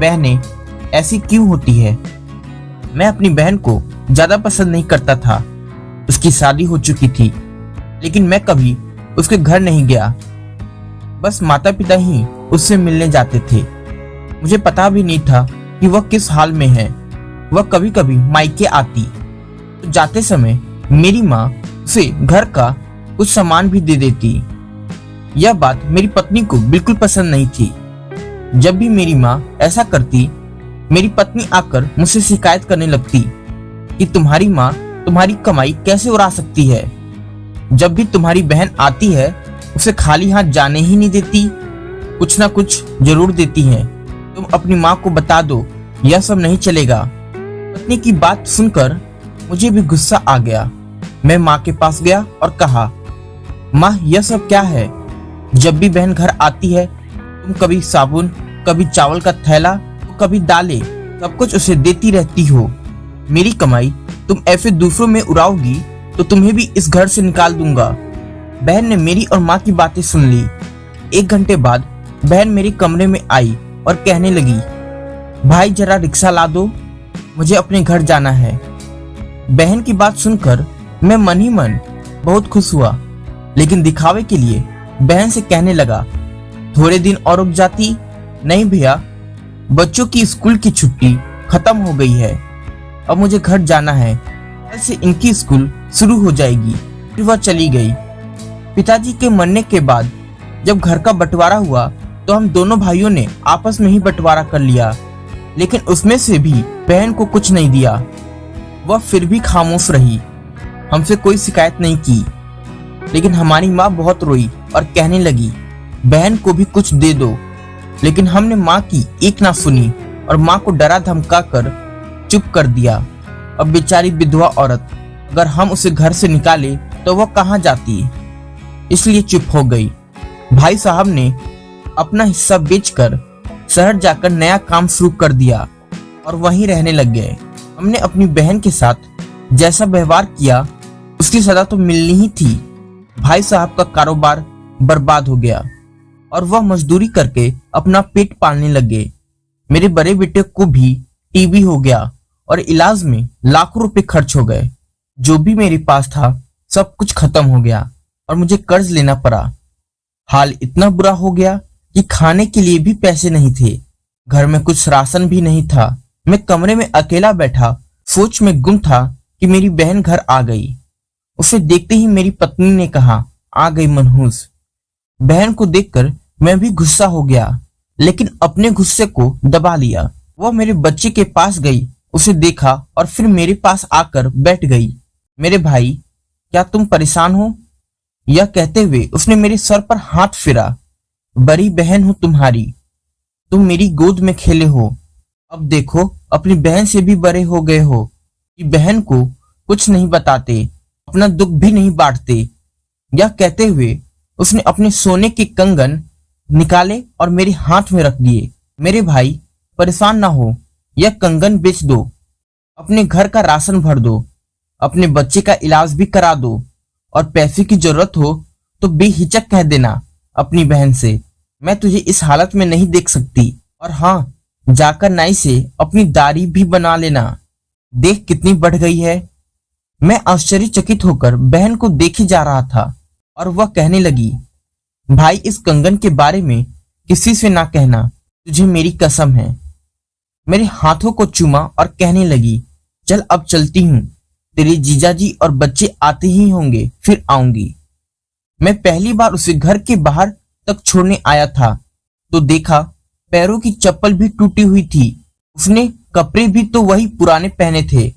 बहनें ऐसी क्यों होती है। मैं अपनी बहन को ज्यादा पसंद नहीं करता था। उसकी शादी हो चुकी थी, लेकिन मैं कभी उसके घर नहीं गया। बस माता पिता ही उससे मिलने जाते थे। मुझे पता भी नहीं था कि वह किस हाल में है। वह कभी कभी मायके आती तो जाते समय मेरी माँ उसे घर का कुछ सामान भी दे देती। यह बात मेरी पत्नी को बिल्कुल पसंद नहीं थी। जब भी मेरी माँ ऐसा करती, मेरी पत्नी आकर मुझसे शिकायत करने लगती कि तुम्हारी माँ तुम्हारी कमाई कैसे उड़ा सकती है। जब भी तुम्हारी बहन आती है उसे खाली हाथ जाने ही नहीं देती, कुछ ना कुछ जरूर देती है। तुम अपनी माँ को बता दो, यह सब नहीं चलेगा। पत्नी की बात सुनकर मुझे भी गुस्सा आ गया। मैं माँ के पास गया और कहा, माँ यह सब क्या है। जब भी बहन घर आती है तुम कभी साबुन, कभी चावल का थैला, तो कभी दालें, सब कुछ उसे देती रहती हो। मेरी कमाई तुम ऐसे दूसरों में उड़ाओगी तो तुम्हें भी इस घर से निकाल दूंगा। बहन ने मेरी और माँ की बातें सुन ली। 1 घंटे बाद बहन मेरे कमरे में आई और कहने लगी, भाई जरा रिक्शा ला दो, मुझे अपने घर जाना है। बहन की बात सुनकर मैं मन ही मन बहुत खुश हुआ, लेकिन दिखावे के लिए बहन से कहने लगा, थोड़े दिन और रुक जाती। नहीं भैया, बच्चों की स्कूल की छुट्टी खत्म हो गई है, अब मुझे घर जाना है। कल से इनकी स्कूल शुरू हो जाएगी। फिर वह चली गई। पिताजी के मरने के बाद जब घर का बंटवारा हुआ तो हम दोनों भाइयों ने आपस में ही बंटवारा कर लिया, लेकिन उसमें से भी बहन को कुछ नहीं दिया। वह फिर भी खामोश रही, हमसे कोई शिकायत नहीं की। लेकिन हमारी माँ बहुत रोई और कहने लगी, बहन को भी कुछ दे दो। लेकिन हमने माँ की एक ना सुनी और माँ को डरा धमका कर चुप कर दिया। अब बेचारी विधवा औरत, अगर हम उसे घर से निकाले तो वह कहाँ जाती, इसलिए चुप हो गई। भाई साहब ने अपना हिस्सा बेचकर शहर जाकर नया काम शुरू कर दिया और वहीं रहने लग गए। हमने अपनी बहन के साथ जैसा व्यवहार किया उसकी सजा तो मिलनी ही थी। भाई साहब का कारोबार बर्बाद हो गया और वह मजदूरी करके अपना पेट पालने लगे। मेरे बड़े बेटे को भी टीबी हो गया और इलाज में लाखों रुपए खर्च हो गए। जो भी मेरे पास था सब कुछ खत्म हो गया और मुझे कर्ज लेना पड़ा। हाल इतना बुरा हो गया कि खाने के लिए भी पैसे नहीं थे। घर में कुछ राशन भी नहीं था। मैं कमरे में अकेला बैठा सोच में गुम था कि मेरी बहन घर आ गई। उसे देखते ही मेरी पत्नी ने कहा, आ गई मनहूस। बहन को देखकर मैं भी गुस्सा हो गया, लेकिन अपने गुस्से को दबा लिया। वह मेरे बच्चे के पास गई, उसे देखा और फिर मेरे पास आकर बैठ गई। मेरे भाई, क्या तुम परेशान हो? यह कहते हुए उसने मेरे सर पर हाथ फेरा। बड़ी बहन हूं तुम्हारी, तुम मेरी गोद में खेले हो। अब देखो अपनी बहन से भी बड़े हो गए हो कि बहन को कुछ नहीं बताते, अपना दुख भी नहीं बांटते। यह कहते हुए उसने अपने सोने के कंगन निकाले और मेरे हाथ में रख दिए। मेरे भाई, परेशान ना हो, यह कंगन बेच दो, अपने घर का राशन भर दो, अपने बच्चे का इलाज भी करा दो और पैसे की जरूरत हो तो बेहिचक कह देना अपनी बहन से, मैं तुझे इस हालत में नहीं देख सकती। और हाँ, जाकर नाई से अपनी दाढ़ी भी बना लेना, देख कितनी बढ़ गई है। मैं आश्चर्यचकित होकर बहन को देखे जा रहा था और वह कहने लगी, भाई इस कंगन के बारे में किसी से ना कहना, तुझे मेरी कसम है। मेरे हाथों को चूमा और कहने लगी, चल अब चलती हूँ, तेरे जीजाजी और बच्चे आते ही होंगे, फिर आऊंगी। मैं पहली बार उसे घर के बाहर तक छोड़ने आया था तो देखा पैरों की चप्पल भी टूटी हुई थी। उसने कपड़े भी तो वही पुराने पहने थे।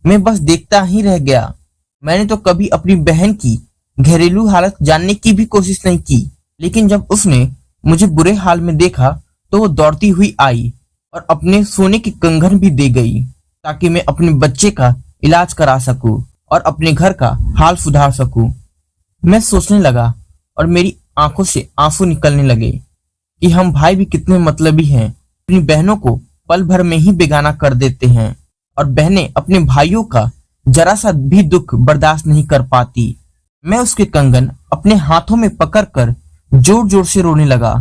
मैं बस देखता ही रह गया। मैंने तो कभी अपनी बहन की घरेलू हालत जानने की भी कोशिश नहीं की, लेकिन जब उसने मुझे बुरे हाल में देखा तो वो दौड़ती हुई आई और अपने सोने की कंगन भी दे गई ताकि मैं अपने बच्चे का इलाज करा सकूं और अपने घर का हाल सुधार सकूं। मैं सोचने लगा और मेरी आंखों से आंसू निकलने लगे कि हम भाई भी कितने मतलबी हैं। अपनी बहनों को पल भर में ही बेगाना कर देते हैं और बहनें अपने भाइयों का जरा सा भी दुख बर्दाश्त नहीं कर पाती। मैं उसके कंगन अपने हाथों में पकड़कर जोर जोर से रोने लगा।